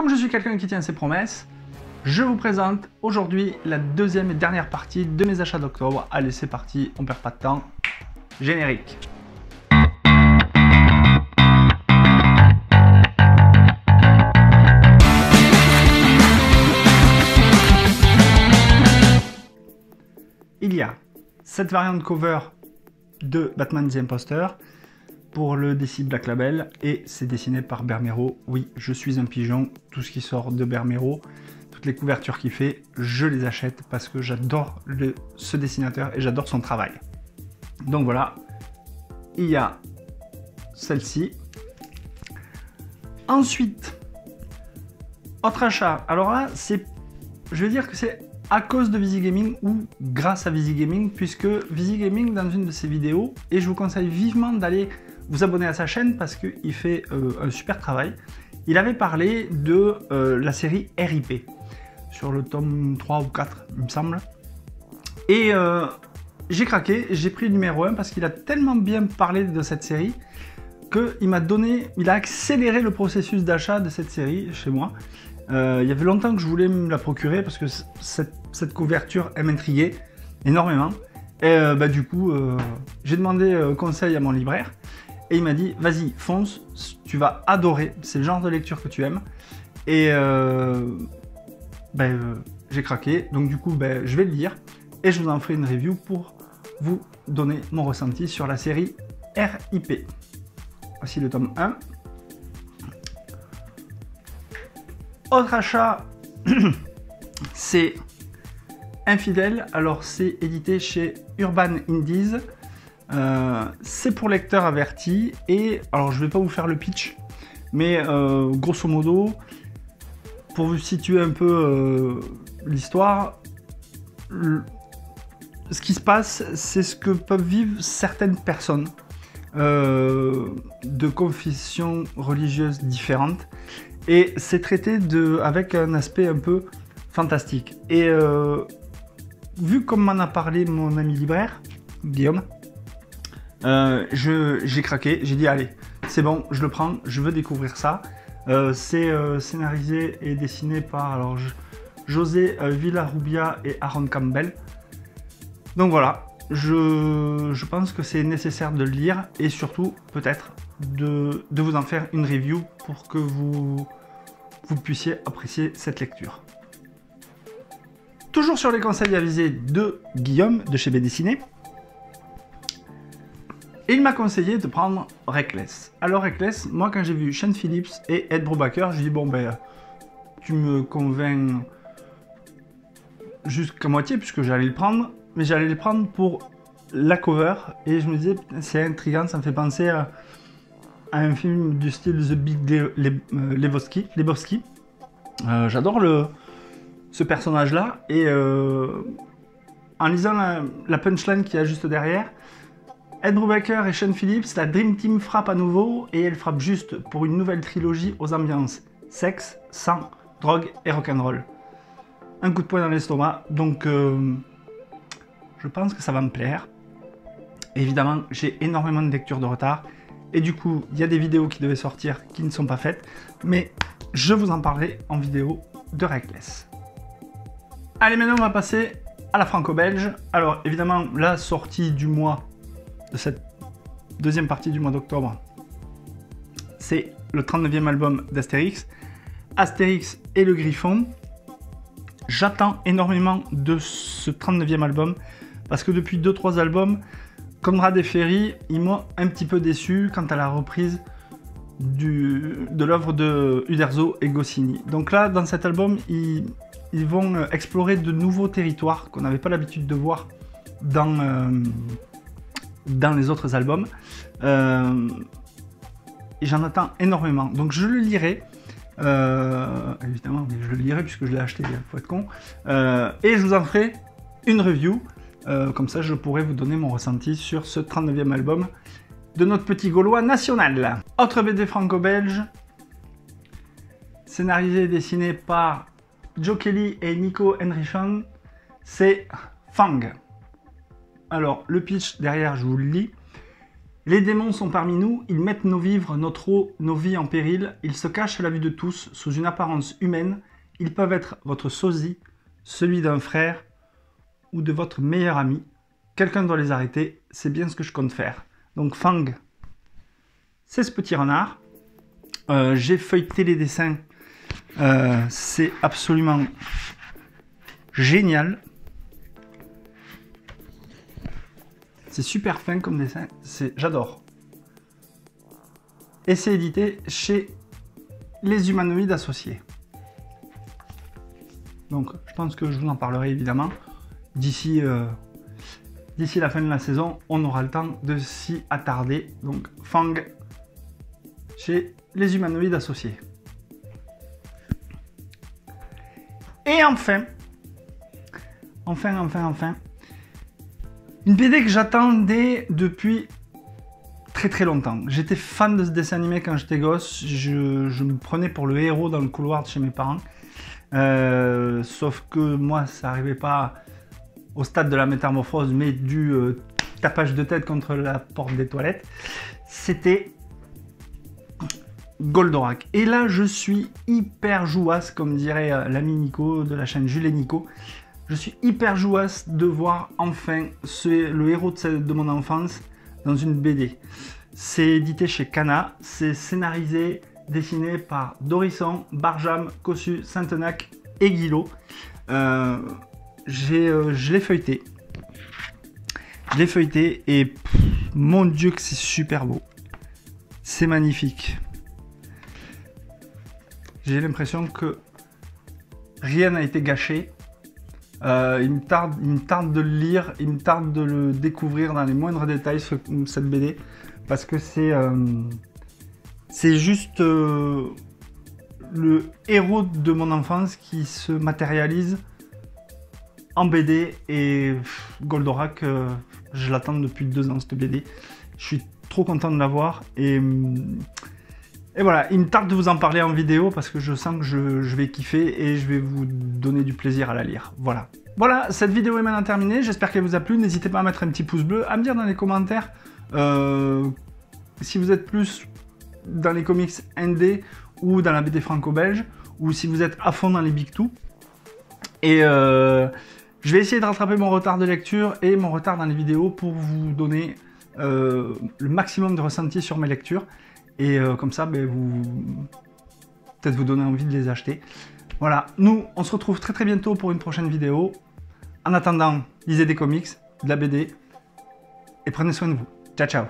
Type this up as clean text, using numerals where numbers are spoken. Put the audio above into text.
Comme je suis quelqu'un qui tient ses promesses, je vous présente aujourd'hui la deuxième et dernière partie de mes achats d'octobre. Allez, c'est parti, on perd pas de temps. Générique. Il y a cette variante cover de Batman The Imposter pour le DC Black Label et c'est dessiné par Bermero. Oui, je suis un pigeon, tout ce qui sort de Bermero, toutes les couvertures qu'il fait, je les achète parce que j'adore ce dessinateur et j'adore son travail. Donc voilà, il y a celle-ci. Ensuite, autre achat. Alors là, je vais dire que c'est à cause de Visi Gaming ou grâce à Visi Gaming, puisque Visi Gaming, dans une de ses vidéos, et je vous conseille vivement d'aller vous abonner à sa chaîne parce qu'il fait un super travail, il avait parlé de la série RIP, sur le tome 3 ou 4, il me semble. Et j'ai craqué, j'ai pris le numéro 1 parce qu'il a tellement bien parlé de cette série qu'il a accéléré le processus d'achat de cette série chez moi. Il y avait longtemps que je voulais me la procurer parce que cette couverture, elle m'intriguait énormément. Et du coup, j'ai demandé conseil à mon libraire et il m'a dit « Vas-y, fonce, tu vas adorer, c'est le genre de lecture que tu aimes. » Et j'ai craqué, donc du coup, je vais le lire et je vous en ferai une review pour vous donner mon ressenti sur la série RIP. Voici le tome 1. Autre achat, c'est Infidèle. Alors c'est édité chez Urban Indies. C'est pour lecteurs avertis. Et alors je vais pas vous faire le pitch, mais grosso modo, pour vous situer un peu l'histoire, ce qui se passe, c'est ce que peuvent vivre certaines personnes de confessions religieuses différentes. Et c'est traité avec un aspect un peu fantastique. Et vu comme m'en a parlé mon ami libraire, Guillaume, j'ai craqué, j'ai dit allez, c'est bon, je le prends, je veux découvrir ça. C'est scénarisé et dessiné par José Villarrubia et Aaron Campbell. Donc voilà, je pense que c'est nécessaire de le lire et surtout peut-être de vous en faire une review pour que vous puissiez apprécier cette lecture. Toujours sur les conseils avisés de Guillaume de chez BDessiné, et il m'a conseillé de prendre Reckless. Alors Reckless, moi quand j'ai vu Sean Phillips et Ed Brubaker, je dis bon tu me convaincs jusqu'à moitié puisque j'allais le prendre, mais j'allais le prendre pour la cover et je me disais c'est intriguant, ça me fait penser à un film du style The Big Lebowski. J'adore ce personnage-là et en lisant la punchline qu'il y a juste derrière, Ed Brubaker et Sean Phillips, la Dream Team frappe à nouveau et elle frappe juste pour une nouvelle trilogie aux ambiances sexe, sang, drogue et rock'n'roll. Un coup de poing dans l'estomac, donc je pense que ça va me plaire. Évidemment, j'ai énormément de lectures de retard. Et du coup, il y a des vidéos qui devaient sortir qui ne sont pas faites, mais je vous en parlerai en vidéo de Reckless. Allez, maintenant on va passer à la franco-belge. Alors évidemment, la sortie du mois, de cette deuxième partie du mois d'octobre, c'est le 39e album d'Astérix, Astérix et le Griffon. J'attends énormément de ce 39e album, parce que depuis 2-3 albums, Conrad et Ferry, ils m'ont un petit peu déçu quant à la reprise de l'œuvre de Uderzo et Goscinny. Donc là, dans cet album, ils vont explorer de nouveaux territoires qu'on n'avait pas l'habitude de voir dans les autres albums. Et j'en attends énormément. Donc je le lirai. Évidemment, je le lirai puisque je l'ai acheté, il faut être con. Et je vous en ferai une review. Comme ça, je pourrai vous donner mon ressenti sur ce 39e album de notre petit Gaulois national. Autre BD franco-belge, scénarisé et dessiné par Joe Kelly et Nico Henrichon, c'est Fang. Alors, le pitch derrière, je vous le lis. Les démons sont parmi nous, ils mettent nos vivres, notre eau, nos vies en péril, ils se cachent à la vue de tous, sous une apparence humaine, ils peuvent être votre sosie, celui d'un frère ou de votre meilleur ami. Quelqu'un doit les arrêter, c'est bien ce que je compte faire. Donc Fang, c'est ce petit renard. J'ai feuilleté les dessins, c'est absolument génial. C'est super fin comme dessin, j'adore. Et c'est édité chez Les Humanoïdes Associés. Donc je pense que je vous en parlerai évidemment. D'ici la fin de la saison, on aura le temps de s'y attarder. Donc Fang chez Les Humanoïdes Associés. Et enfin, une BD que j'attendais depuis très longtemps. J'étais fan de ce dessin animé quand j'étais gosse. Je me prenais pour le héros dans le couloir de chez mes parents. Sauf que moi, ça n'arrivait pas au stade de la métamorphose, mais du tapage de tête contre la porte des toilettes. C'était Goldorak. Et là, je suis hyper jouasse, comme dirait l'ami Nico de la chaîne Jules et Nico. Je suis hyper jouasse de voir enfin le héros de mon enfance dans une BD. C'est édité chez Kana, c'est scénarisé, dessiné par Dorisson, Barjam, Cossu, Saintenac et Guillot. Je l'ai feuilleté. Et mon Dieu que c'est super beau. C'est magnifique. J'ai l'impression que rien n'a été gâché. Il me tarde de le lire, il me tarde de le découvrir dans les moindres détails, cette BD, parce que c'est juste le héros de mon enfance qui se matérialise en BD, et Goldorak, je l'attends depuis 2 ans cette BD. Je suis trop content de l'avoir, et voilà, il me tarde de vous en parler en vidéo parce que je sens que je vais kiffer et je vais vous donner du plaisir à la lire. Voilà. Voilà, cette vidéo est maintenant terminée. J'espère qu'elle vous a plu. N'hésitez pas à mettre un petit pouce bleu, à me dire dans les commentaires si vous êtes plus dans les comics indé ou dans la BD franco-belge, ou si vous êtes à fond dans les Big Two. Et je vais essayer de rattraper mon retard de lecture et mon retard dans les vidéos pour vous donner le maximum de ressenti sur mes lectures. Et comme ça, peut-être vous donner envie de les acheter. Voilà, nous, on se retrouve très bientôt pour une prochaine vidéo. En attendant, lisez des comics, de la BD, et prenez soin de vous. Ciao, ciao.